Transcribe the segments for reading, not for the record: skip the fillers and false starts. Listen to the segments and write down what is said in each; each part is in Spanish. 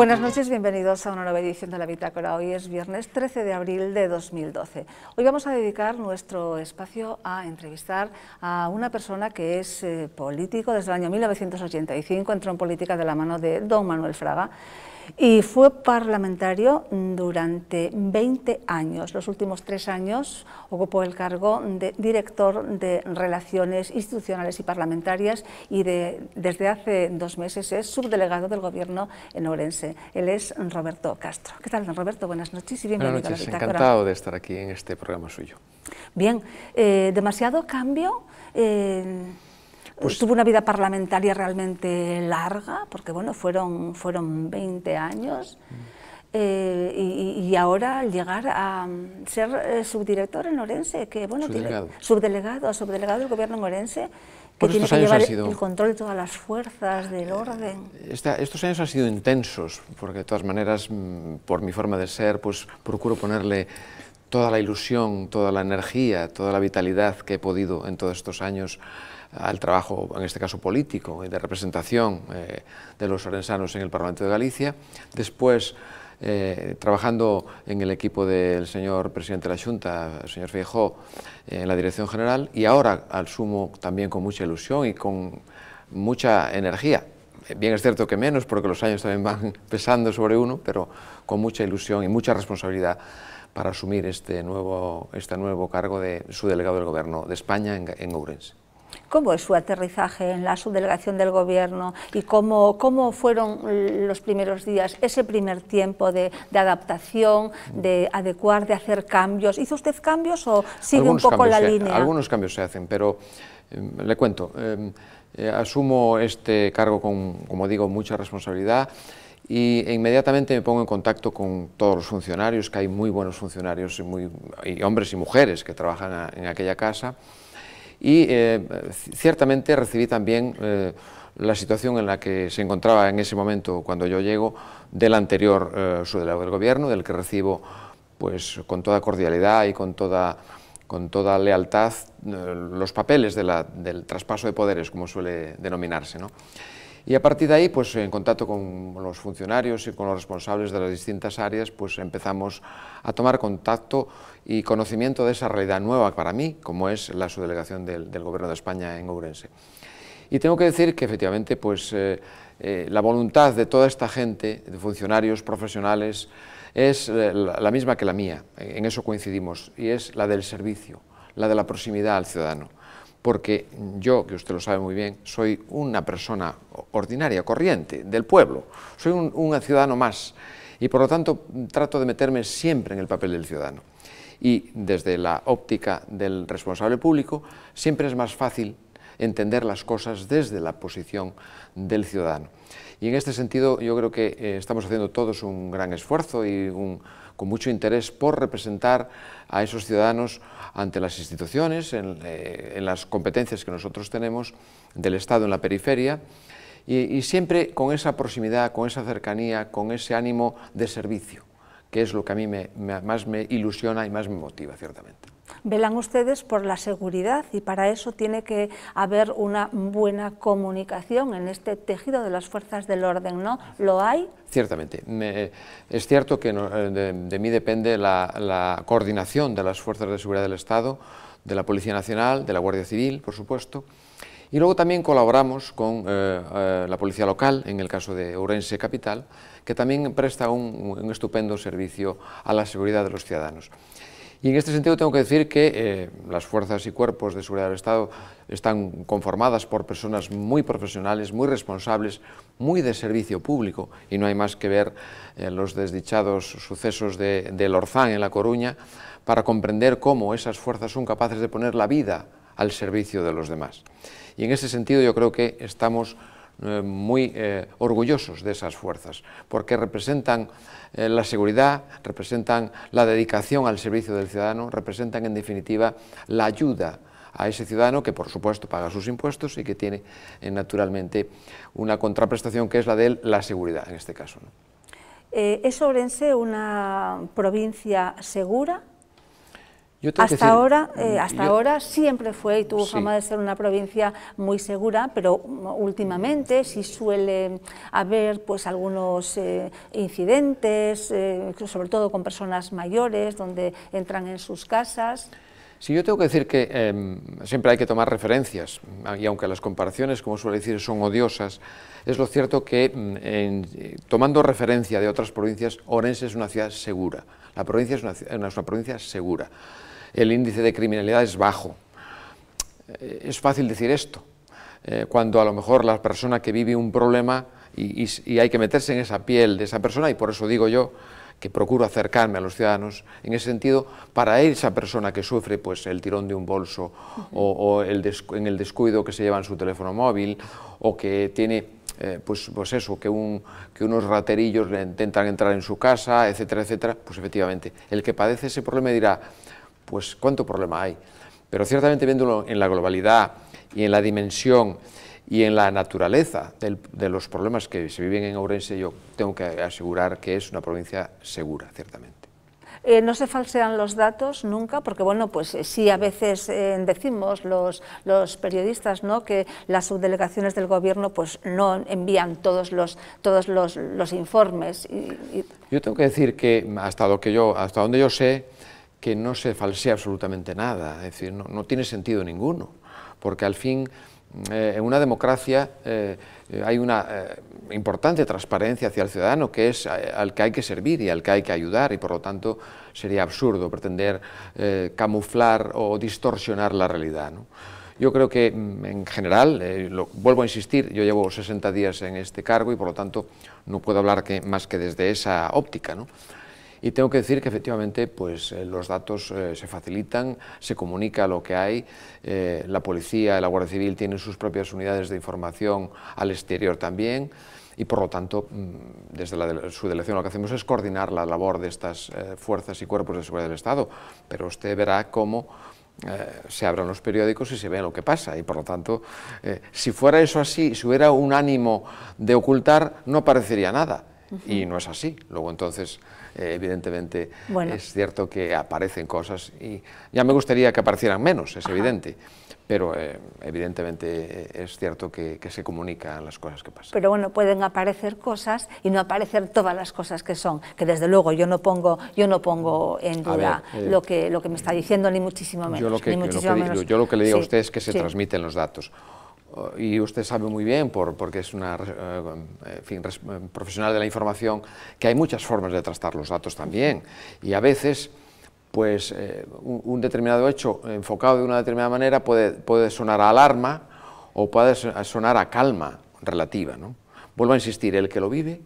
Buenas noches, bienvenidos a una nueva edición de la Bitácora. Hoy es viernes 13 de abril de 2012. Hoy vamos a dedicar nuestro espacio a entrevistar a una persona que es político desde el año 1985, entró en política de la mano de don Manuel Fraga y fue parlamentario durante 20 años. Los últimos 3 años ocupó el cargo de director de Relaciones Institucionales y Parlamentarias y desde hace 2 meses es subdelegado del Gobierno en Ourense. Él es Roberto Castro. ¿Qué tal, don Roberto? Buenas noches y bienvenido a la Bitácora. Encantado de estar aquí en este programa suyo. Bien, ¿demasiado cambio? Tuvo una vida parlamentaria realmente larga, porque bueno, fueron 20 años, y ahora llegar a ser subdirector en Ourense, que bueno, subdelegado del Gobierno en Ourense, que tiene que llevar el control de todas las fuerzas del orden. Estos años han sido intensos, porque de todas maneras, por mi forma de ser, pues procuro ponerle toda la ilusión, toda la energía, toda la vitalidad que he podido en todos estos años al trabajo, en este caso político, y de representación de los ourensanos en el Parlamento de Galicia. Después, trabajando en el equipo del señor presidente de la Xunta, el señor Feijóo, en la dirección general, y ahora al sumo también con mucha ilusión y con mucha energía. Bien es cierto que menos, porque los años también van pesando sobre uno, pero con mucha ilusión y mucha responsabilidad para asumir este nuevo cargo de subdelegado del Gobierno de España en Ourense. ¿Cómo es su aterrizaje en la subdelegación del Gobierno y cómo fueron los primeros días, ese primer tiempo de adaptación, de adecuar, de hacer cambios? ¿Hizo usted cambios o sigue un poco la línea? Algunos cambios se hacen, pero le cuento, asumo este cargo con, como digo, mucha responsabilidad y inmediatamente me pongo en contacto con todos los funcionarios, que hay muy buenos funcionarios y hombres y mujeres que trabajan en aquella casa. Y ciertamente recibí también la situación en la que se encontraba en ese momento cuando yo llego del anterior subdelegado del Gobierno, del que recibo pues con toda cordialidad y con toda lealtad los papeles del traspaso de poderes, como suele denominarse, ¿no? Y a partir de ahí, pues en contacto con los funcionarios y con los responsables de las distintas áreas, pues empezamos a tomar contacto y conocimiento de esa realidad nueva para mí, como es la subdelegación del Gobierno de España en Ourense. Y tengo que decir que efectivamente, pues la voluntad de toda esta gente, de funcionarios profesionales, es la misma que la mía, en eso coincidimos, y es la del servicio, la de la proximidad al ciudadano. Porque yo, que usted lo sabe muy bien, soy una persona ordinaria, corriente, del pueblo, soy un ciudadano más y por lo tanto trato de meterme siempre en el papel del ciudadano. Y desde la óptica del responsable público siempre es más fácil entender las cosas desde la posición del ciudadano. Y en este sentido yo creo que estamos haciendo todos un gran esfuerzo y con mucho interés por representar a esos ciudadanos ante las instituciones, en las competencias que nosotros tenemos del Estado en la periferia, y siempre con esa proximidad, con esa cercanía, con ese ánimo de servicio, que es lo que a mí más me ilusiona y más me motiva, ciertamente. Velan ustedes por la seguridad y para eso tiene que haber una buena comunicación en este tejido de las fuerzas del orden, ¿no? ¿Lo hay? Ciertamente. Es cierto que de mí depende la coordinación de las fuerzas de seguridad del Estado, de la Policía Nacional, de la Guardia Civil, por supuesto, y luego también colaboramos con la Policía Local, en el caso de Ourense Capital, que también presta un estupendo servicio a la seguridad de los ciudadanos. Y en este sentido tengo que decir que las fuerzas y cuerpos de seguridad del Estado están conformadas por personas muy profesionales, muy responsables, muy de servicio público, y no hay más que ver los desdichados sucesos del Orzán en La Coruña para comprender cómo esas fuerzas son capaces de poner la vida al servicio de los demás. Y en ese sentido yo creo que estamos muy orgullosos de esas fuerzas, porque representan la seguridad, representan la dedicación al servicio del ciudadano, representan en definitiva la ayuda a ese ciudadano que por supuesto paga sus impuestos y que tiene naturalmente una contraprestación que es la de la seguridad en este caso, ¿no? ¿Es Ourense una provincia segura? Hasta ahora siempre fue y tuvo fama de ser una provincia muy segura, pero últimamente sí suele haber pues algunos incidentes, sobre todo con personas mayores, donde entran en sus casas. Sí, yo tengo que decir que siempre hay que tomar referencias, y aunque las comparaciones, como suele decir, son odiosas, es lo cierto que tomando referencia de otras provincias, Ourense es una ciudad segura, la provincia es una provincia segura. El índice de criminalidad es bajo. Es fácil decir esto, cuando a lo mejor la persona que vive un problema y hay que meterse en esa piel de esa persona, y por eso digo yo que procuro acercarme a los ciudadanos en ese sentido, para esa persona que sufre pues, el tirón de un bolso o en el descuido que se lleva en su teléfono móvil, o que tiene pues eso, que unos raterillos le intentan entrar en su casa, etcétera, etcétera, pues efectivamente, el que padece ese problema dirá, pues cuánto problema hay, pero ciertamente viéndolo en la globalidad y en la dimensión y en la naturaleza de los problemas que se viven en Ourense, yo tengo que asegurar que es una provincia segura, ciertamente. No se falsean los datos nunca, porque bueno, pues sí, a veces decimos los periodistas, ¿no?, que las subdelegaciones del gobierno pues no envían todos los informes. Yo tengo que decir que hasta donde yo sé, que no se falsea absolutamente nada, es decir, no tiene sentido ninguno, porque al fin en una democracia hay una importante transparencia hacia el ciudadano, que es al que hay que servir y al que hay que ayudar, y por lo tanto sería absurdo pretender camuflar o distorsionar la realidad, ¿no? Yo creo que en general, vuelvo a insistir, yo llevo 60 días en este cargo y por lo tanto no puedo hablar más que desde esa óptica, ¿no? Y tengo que decir que efectivamente pues, los datos se facilitan, se comunica lo que hay, la policía y la Guardia Civil tienen sus propias unidades de información al exterior también, y por lo tanto desde su delegación lo que hacemos es coordinar la labor de estas fuerzas y cuerpos de seguridad del Estado, pero usted verá cómo se abren los periódicos y se ve lo que pasa, y por lo tanto si fuera eso así, si hubiera un ánimo de ocultar, no aparecería nada. Y no es así. Luego entonces, evidentemente, es cierto que aparecen cosas y ya me gustaría que aparecieran menos, es evidente, pero evidentemente es cierto que se comunican las cosas que pasan. Pero bueno, pueden aparecer cosas y no aparecer todas las cosas que son, que desde luego yo no pongo en duda lo que me está diciendo, ni muchísimo menos. Yo lo que le digo a usted es que se transmiten los datos. Y usted sabe muy bien, porque es una profesional de la información, que hay muchas formas de tratar los datos también, y a veces pues, un determinado hecho enfocado de una determinada manera puede sonar a alarma o puede sonar a calma relativa, ¿no? Vuelvo a insistir, el que lo vive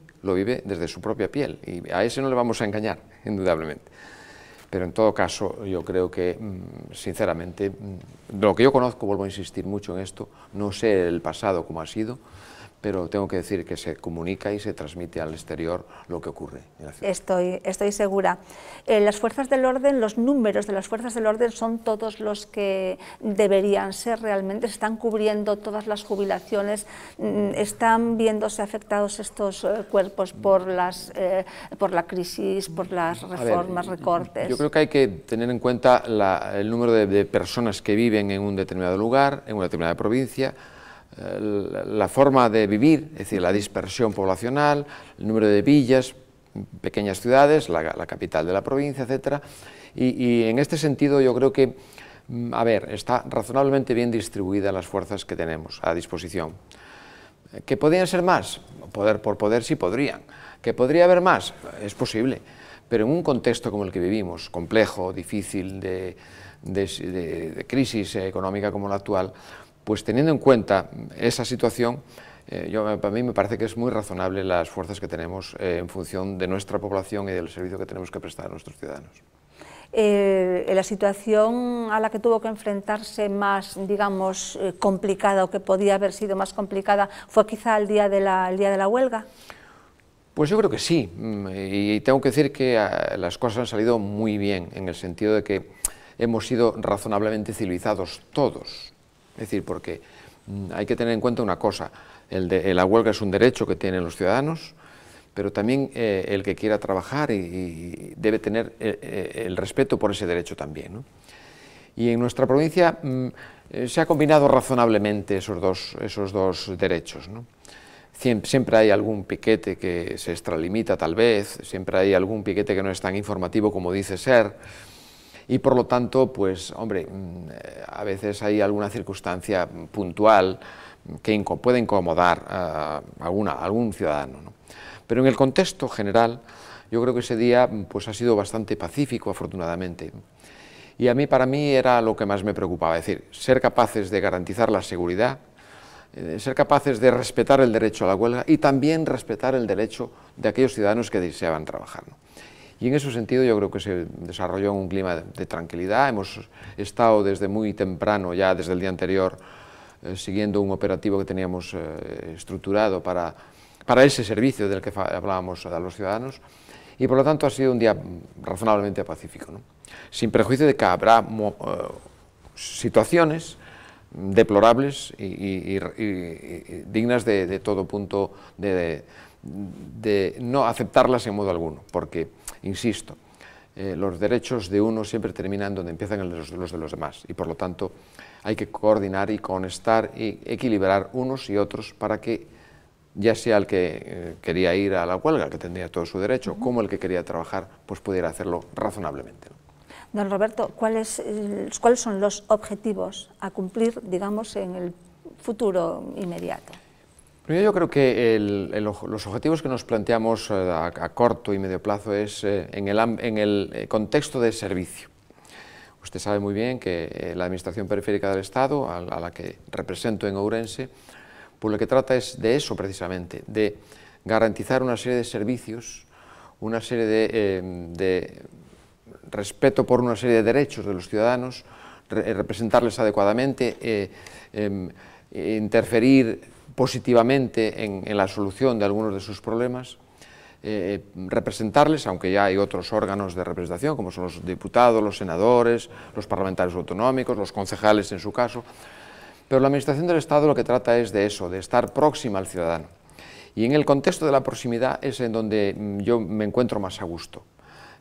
desde su propia piel, y a ese no le vamos a engañar, indudablemente. Pero en todo caso, yo creo que, sinceramente, de lo que yo conozco, vuelvo a insistir mucho en esto, no sé el pasado cómo ha sido, pero tengo que decir que se comunica y se transmite al exterior lo que ocurre en la ciudad. Estoy segura. Las fuerzas del orden, los números de las fuerzas del orden son todos los que deberían ser realmente, se están cubriendo todas las jubilaciones, están viéndose afectados estos cuerpos por la crisis, por las reformas, recortes. Yo creo que hay que tener en cuenta el número de personas que viven en un determinado lugar, en una determinada provincia, la forma de vivir, es decir, la dispersión poblacional, el número de villas, pequeñas ciudades, la capital de la provincia, etc. Y en este sentido yo creo que, está razonablemente bien distribuidas las fuerzas que tenemos a disposición. ¿Que podrían ser más? Por poder sí podrían. ¿Que podría haber más? Es posible, pero en un contexto como el que vivimos, complejo, difícil, de crisis económica como la actual, pues teniendo en cuenta esa situación, para mí me parece que es muy razonable las fuerzas que tenemos en función de nuestra población y del servicio que tenemos que prestar a nuestros ciudadanos. La situación a la que tuvo que enfrentarse más, digamos, complicada, o que podía haber sido más complicada, fue quizá el día de la huelga. Pues yo creo que sí, y tengo que decir que las cosas han salido muy bien, en el sentido de que hemos sido razonablemente civilizados todos. Es decir, porque hay que tener en cuenta una cosa, la huelga es un derecho que tienen los ciudadanos, pero también el que quiera trabajar y debe tener el respeto por ese derecho también, ¿no? Y en nuestra provincia se ha combinado razonablemente esos dos derechos, ¿no? Siempre hay algún piquete que se extralimita tal vez, siempre hay algún piquete que no es tan informativo como dice ser, y por lo tanto, pues, hombre, a veces hay alguna circunstancia puntual que puede incomodar a algún ciudadano, ¿no? Pero en el contexto general, yo creo que ese día pues, ha sido bastante pacífico, afortunadamente. Y para mí era lo que más me preocupaba, es decir, ser capaces de garantizar la seguridad, ser capaces de respetar el derecho a la huelga y también respetar el derecho de aquellos ciudadanos que deseaban trabajar, ¿no? Y en ese sentido yo creo que se desarrolló un clima de tranquilidad. Hemos estado desde muy temprano, ya desde el día anterior, siguiendo un operativo que teníamos estructurado para ese servicio del que hablábamos a los ciudadanos, y por lo tanto ha sido un día razonablemente pacífico, ¿no? Sin perjuicio de que habrá situaciones deplorables y dignas de todo punto de no aceptarlas en modo alguno, porque, insisto, los derechos de uno siempre terminan donde empiezan los de los demás, y por lo tanto hay que coordinar y conectar y equilibrar unos y otros para que ya sea el que quería ir a la huelga, que tendría todo su derecho, como el que quería trabajar, pues pudiera hacerlo razonablemente, ¿no? Don Roberto, ¿cuáles son los objetivos a cumplir, digamos, en el futuro inmediato? Yo creo que los objetivos que nos planteamos a corto y medio plazo es en el contexto de servicio. Usted sabe muy bien que la Administración Periférica del Estado, a la que represento en Ourense, pues lo que trata es de eso precisamente, de garantizar una serie de servicios, una serie de respeto por una serie de derechos de los ciudadanos, representarles adecuadamente, interferir positivamente en la solución de algunos de sus problemas, representarles, aunque ya hay otros órganos de representación, como son los diputados, los senadores, los parlamentarios autonómicos, los concejales en su caso, pero la Administración del Estado lo que trata es de eso, de estar próxima al ciudadano. Y en el contexto de la proximidad es en donde yo me encuentro más a gusto,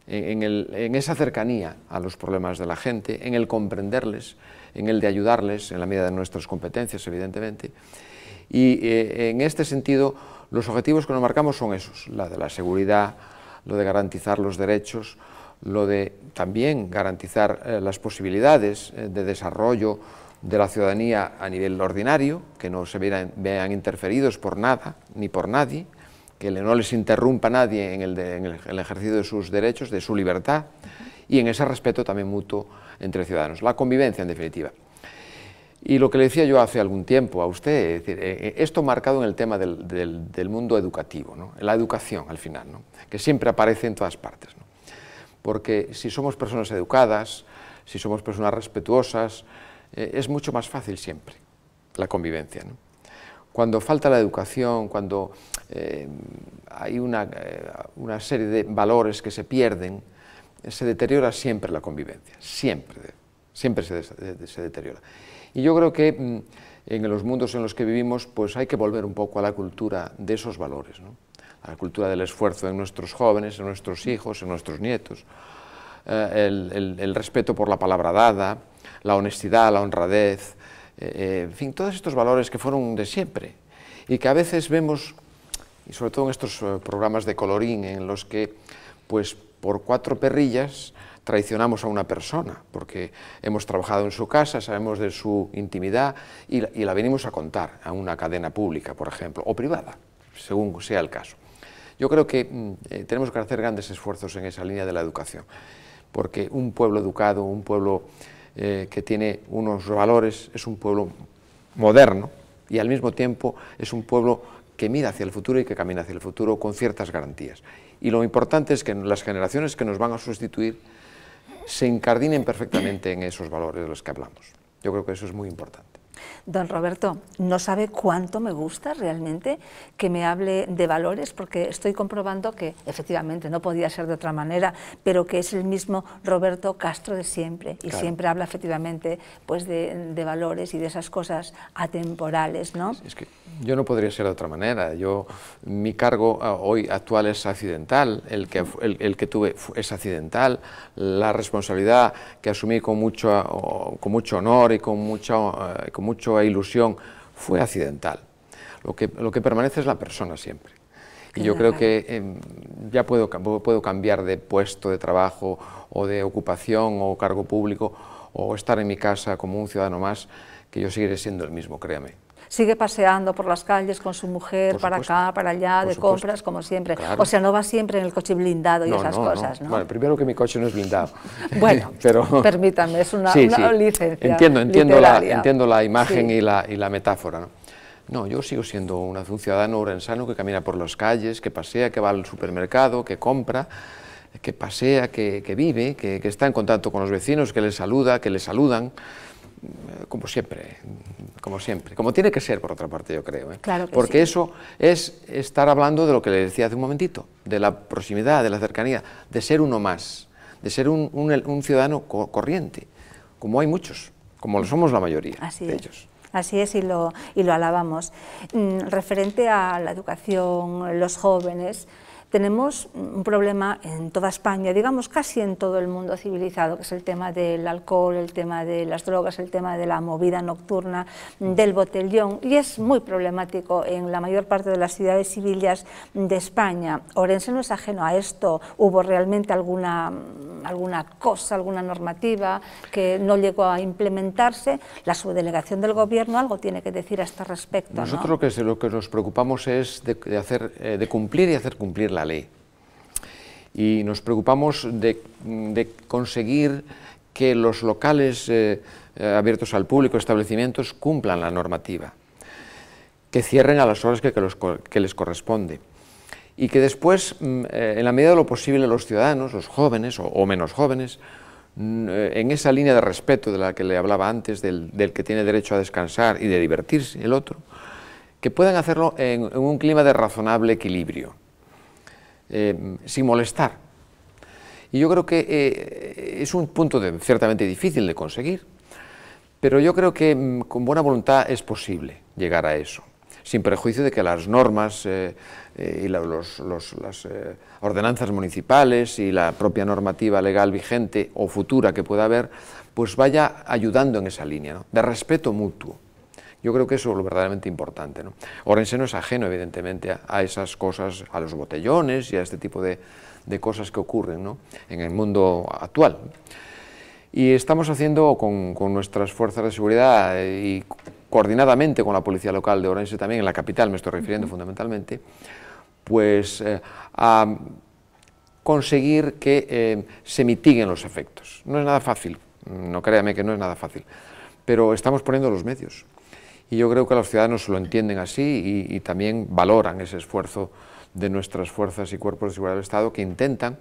en esa cercanía a los problemas de la gente, en el comprenderles, en el de ayudarles, en la medida de nuestras competencias, evidentemente. Y en este sentido, los objetivos que nos marcamos son esos, la de la seguridad, lo de garantizar los derechos, lo de también garantizar las posibilidades de desarrollo de la ciudadanía a nivel ordinario, que no se vean interferidos por nada ni por nadie, que no les interrumpa nadie en el ejercicio de sus derechos, de su libertad, y en ese respeto también mutuo entre ciudadanos, la convivencia en definitiva. Y lo que le decía yo hace algún tiempo a usted, es decir, esto marcado en el tema del mundo educativo, ¿no? La educación al final, ¿no? Que siempre aparece en todas partes, ¿no? Porque si somos personas educadas, si somos personas respetuosas, es mucho más fácil siempre la convivencia, ¿no? Cuando falta la educación, cuando hay una serie de valores que se pierden, se deteriora siempre la convivencia, siempre se deteriora. Y yo creo que en los mundos en los que vivimos pues hay que volver un poco a la cultura de esos valores, ¿no? A la cultura del esfuerzo en nuestros jóvenes, en nuestros hijos, en nuestros nietos, el respeto por la palabra dada, la honestidad, la honradez, en fin, todos estos valores que fueron de siempre y que a veces vemos, y sobre todo en estos programas de colorín en los que pues por 4 perrillas traicionamos a una persona, porque hemos trabajado en su casa, sabemos de su intimidad y la venimos a contar a una cadena pública, por ejemplo, o privada, según sea el caso. Yo creo que tenemos que hacer grandes esfuerzos en esa línea de la educación, porque un pueblo educado, un pueblo que tiene unos valores, es un pueblo moderno y al mismo tiempo es un pueblo que mira hacia el futuro y que camina hacia el futuro con ciertas garantías. Y lo importante es que las generaciones que nos van a sustituir se incardinen perfectamente en esos valores de los que hablamos. Yo creo que eso es muy importante. Don Roberto, no sabe cuánto me gusta realmente que me hable de valores, porque estoy comprobando que efectivamente no podía ser de otra manera, pero que es el mismo Roberto Castro de siempre, y siempre habla efectivamente pues de valores y de esas cosas atemporales, ¿no? Es que yo no podría ser de otra manera. Mi cargo hoy actual es accidental, el que tuve es accidental, la responsabilidad que asumí con mucho honor y con mucha ilusión fue accidental. Lo que permanece es la persona siempre. Y yo creo que ya puedo cambiar de puesto de trabajo o de ocupación o cargo público o estar en mi casa como un ciudadano más, que yo seguiré siendo el mismo, créame. Sigue paseando por las calles con su mujer, para acá, para allá, de compras, como siempre. Claro. O sea, no va siempre en el coche blindado y esas cosas, ¿no? Bueno, primero que mi coche no es blindado. Bueno, pero permítame, es una licencia entiendo la imagen y la metáfora, ¿no? No, yo sigo siendo un ciudadano orensano que camina por las calles, que pasea, que va al supermercado, que compra, que pasea, que vive, que está en contacto con los vecinos, que les saluda, que les saludan, como siempre, como tiene que ser, por otra parte, yo creo. Claro que porque sí. Eso es estar hablando de lo que le decía hace un momentito, de la proximidad, de la cercanía, de ser uno más, de ser un ciudadano corriente, como hay muchos, como lo somos la mayoría de ellos. Así es, y lo alabamos. Referente a la educación, los jóvenes, tenemos un problema en toda España, digamos casi en todo el mundo civilizado, que es el tema del alcohol, el tema de las drogas, el tema de la movida nocturna, del botellón, y es muy problemático en la mayor parte de las ciudades y villas de España. Orense no es ajeno a esto. ¿Hubo realmente alguna cosa, alguna normativa que no llegó a implementarse? La subdelegación del Gobierno algo tiene que decir a este respecto, ¿no? Nosotros lo que nos preocupamos es de cumplir y hacer cumplir la ley. Y nos preocupamos de conseguir que los locales abiertos al público, establecimientos, cumplan la normativa, que cierren a las horas que les corresponde, y que después, en la medida de lo posible, los ciudadanos, los jóvenes o menos jóvenes, en esa línea de respeto de la que le hablaba antes, del que tiene derecho a descansar y de divertirse, el otro, que puedan hacerlo en un clima de razonable equilibrio, sin molestar. Y yo creo que es un punto ciertamente difícil de conseguir, pero yo creo que con buena voluntad es posible llegar a eso, sin perjuicio de que las normas y las ordenanzas municipales y la propia normativa legal vigente o futura que pueda haber, pues vaya ayudando en esa línea, ¿no?, de respeto mutuo. Yo creo que eso es lo verdaderamente importante, ¿no? Orense no es ajeno, evidentemente, a esas cosas, a los botellones y a este tipo de cosas que ocurren, ¿no?, en el mundo actual. Y estamos haciendo con nuestras fuerzas de seguridad y coordinadamente con la policía local de Orense también, en la capital me estoy refiriendo fundamentalmente, pues a conseguir que se mitiguen los efectos. No es nada fácil, no créame que no es nada fácil, pero estamos poniendo los medios. Y yo creo que los ciudadanos lo entienden así y también valoran ese esfuerzo de nuestras fuerzas y cuerpos de seguridad del Estado, que intentan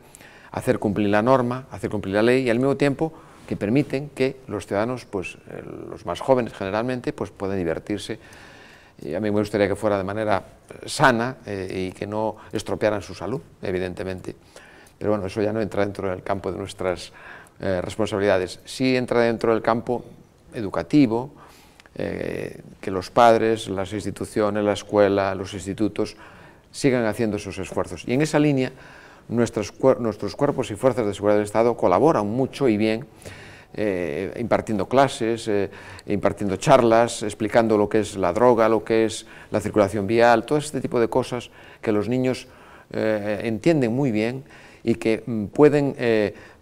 hacer cumplir la norma, hacer cumplir la ley, y al mismo tiempo que permiten que los ciudadanos, pues los más jóvenes generalmente, pues puedan divertirse. Y a mí me gustaría que fuera de manera sana y que no estropearan su salud, evidentemente. Pero bueno, eso ya no entra dentro del campo de nuestras responsabilidades. Sí entra dentro del campo educativo, que los padres, las instituciones, la escuela, los institutos sigan haciendo esos esfuerzos. Y en esa línea nuestros cuerpos y fuerzas de seguridad del Estado colaboran mucho y bien, impartiendo clases, impartiendo charlas, explicando lo que es la droga, lo que es la circulación vial, todo este tipo de cosas que los niños entienden muy bien y que pueden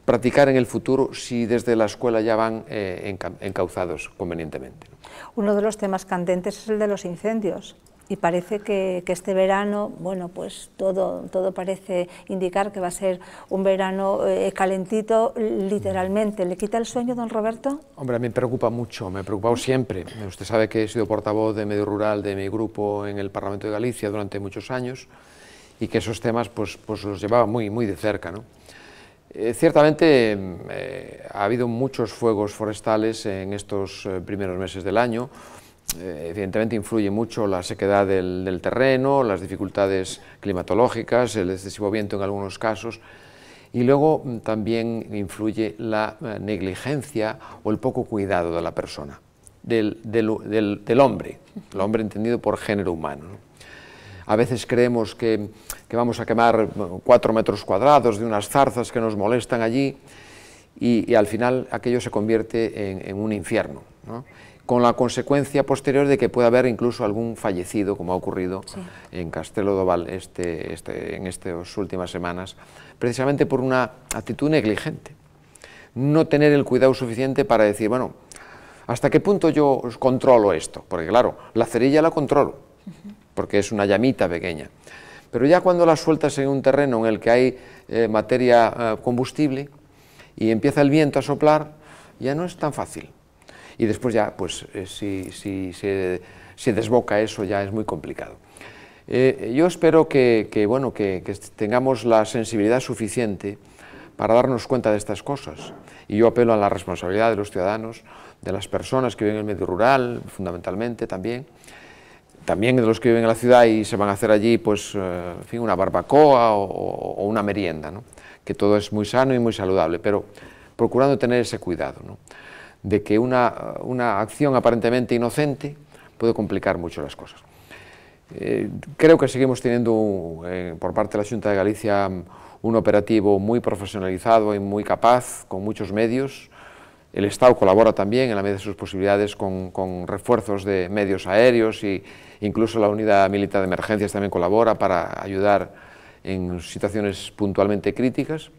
practicar en el futuro si desde la escuela ya van encauzados convenientemente. Uno de los temas candentes es el de los incendios. Y parece que este verano, bueno, pues todo parece indicar que va a ser un verano calentito, literalmente. ¿Le quita el sueño, don Roberto? Hombre, a mí me preocupa mucho, me ha preocupado siempre. Usted sabe que he sido portavoz de Medio Rural de mi grupo en el Parlamento de Galicia durante muchos años y que esos temas pues los llevaba muy de cerca, ¿no? Ciertamente ha habido muchos fuegos forestales en estos primeros meses del año, evidentemente influye mucho la sequedad del terreno, las dificultades climatológicas, el excesivo viento en algunos casos, y luego también influye la negligencia o el poco cuidado de la persona, del hombre, el hombre entendido por género humano, ¿no? A veces creemos que vamos a quemar 4 metros cuadrados de unas zarzas que nos molestan allí y al final aquello se convierte en un infierno, ¿no? Con la consecuencia posterior de que pueda haber incluso algún fallecido, como ha ocurrido en Castelo de Val en estas últimas semanas, precisamente por una actitud negligente. No tener el cuidado suficiente para decir, bueno, ¿hasta qué punto yo controlo esto? Porque claro, la cerilla la controlo, porque es una llamita pequeña. Pero ya cuando la sueltas en un terreno en el que hay materia combustible y empieza el viento a soplar, ya no es tan fácil. Y después ya, pues, si se desboca eso, ya es muy complicado. Yo espero que tengamos la sensibilidad suficiente para darnos cuenta de estas cosas. Y yo apelo a la responsabilidad de los ciudadanos, de las personas que viven en el medio rural, fundamentalmente también de los que viven en la ciudad y se van a hacer allí, pues, en fin, una barbacoa o una merienda, ¿no? Que todo es muy sano y muy saludable, pero procurando tener ese cuidado, ¿no? De que una acción aparentemente inocente puede complicar mucho las cosas. Creo que seguimos teniendo por parte de la Xunta de Galicia un operativo muy profesionalizado y muy capaz, con muchos medios. El Estado colabora también en la medida de sus posibilidades con refuerzos de medios aéreos e incluso la Unidad Militar de Emergencias también colabora para ayudar en situaciones puntualmente críticas.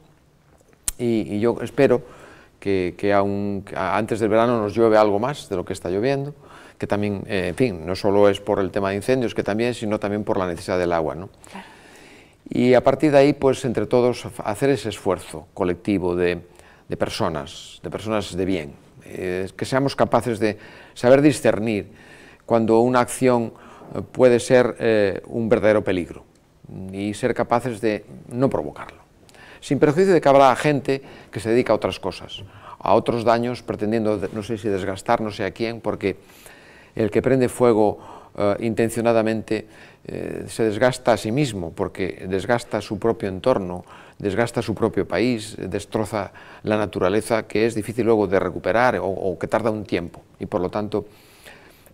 Y yo espero que antes del verano nos llueve algo más de lo que está lloviendo, que también, en fin, no solo es por el tema de incendios, que también, sino también por la necesidad del agua, ¿no? Claro. Y a partir de ahí, pues, entre todos, hacer ese esfuerzo colectivo de personas de bien, que seamos capaces de saber discernir cuando una acción puede ser un verdadero peligro y ser capaces de no provocarlo, sin perjuicio de que habrá gente que se dedica a otras cosas, a otros daños, pretendiendo, no sé si desgastar, no sé a quién, porque el que prende fuego intencionadamente se desgasta a sí mismo, porque desgasta su propio entorno, desgasta su propio país, destroza la naturaleza, que es difícil luego de recuperar o que tarda un tiempo, y por lo tanto,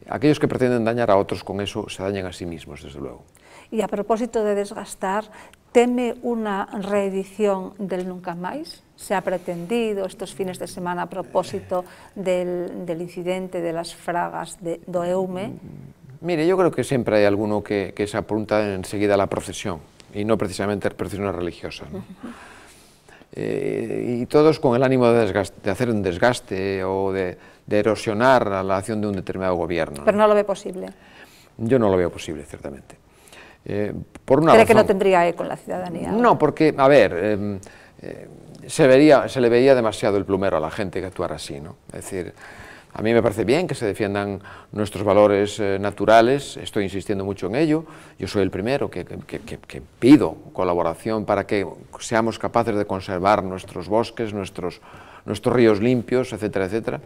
aquellos que pretenden dañar a otros con eso se dañan a sí mismos, desde luego. Y a propósito de desgastar, ¿teme una reedición del Nunca Máis? ¿Se ha pretendido estos fines de semana a propósito del incidente de las fragas do Eume? Mire, yo creo que siempre hay alguno que se apunta enseguida a la procesión, y no precisamente procesiones religiosas, ¿no? Y todos con el ánimo de hacer un desgaste o de erosionar a la acción de un determinado gobierno, ¿no? Pero no lo ve posible. Yo no lo veo posible, ciertamente. ¿Cree que no tendría eco en la ciudadanía? No, porque, a ver, se le veía demasiado el plumero a la gente que actuara así, ¿no? Es decir, a mí me parece bien que se defiendan nuestros valores naturales, estoy insistiendo mucho en ello, yo soy el primero que pido colaboración para que seamos capaces de conservar nuestros bosques, nuestros ríos limpios, etcétera, etcétera.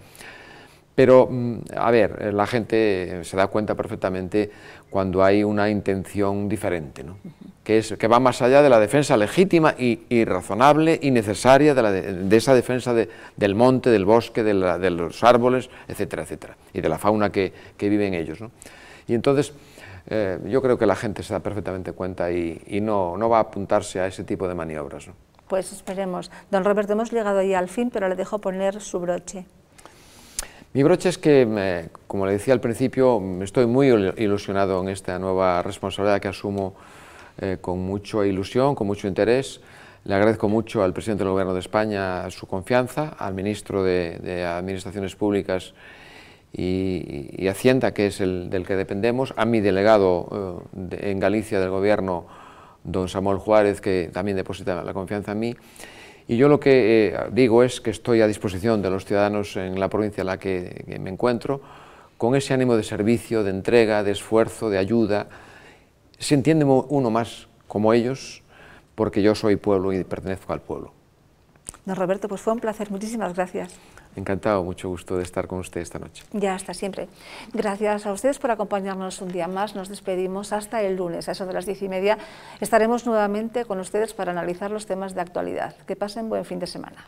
Pero, a ver, la gente se da cuenta perfectamente cuando hay una intención diferente, ¿no? Que va más allá de la defensa legítima y razonable y necesaria de esa defensa del monte, del bosque, de los árboles, etcétera, etcétera, y de la fauna que vive en ellos, ¿no? Y entonces, yo creo que la gente se da perfectamente cuenta y no va a apuntarse a ese tipo de maniobras, ¿no? Pues esperemos. Don Roberto, hemos llegado ya al fin, pero le dejo poner su broche. Mi broche es que, como le decía al principio, estoy muy ilusionado en esta nueva responsabilidad que asumo con mucha ilusión, con mucho interés. Le agradezco mucho al presidente del Gobierno de España su confianza, al ministro de Administraciones Públicas y Hacienda, que es del que dependemos, a mi delegado en Galicia del Gobierno, don Samuel Juárez, que también deposita la confianza en mí. Y yo lo que digo es que estoy a disposición de los ciudadanos en la provincia en la que me encuentro, con ese ánimo de servicio, de entrega, de esfuerzo, de ayuda. Se entiende uno más como ellos, porque yo soy pueblo y pertenezco al pueblo. Don Roberto, pues fue un placer. Muchísimas gracias. Encantado, mucho gusto de estar con usted esta noche. Ya, hasta siempre. Gracias a ustedes por acompañarnos un día más. Nos despedimos hasta el lunes, a eso de las 10:30. Estaremos nuevamente con ustedes para analizar los temas de actualidad. Que pasen buen fin de semana.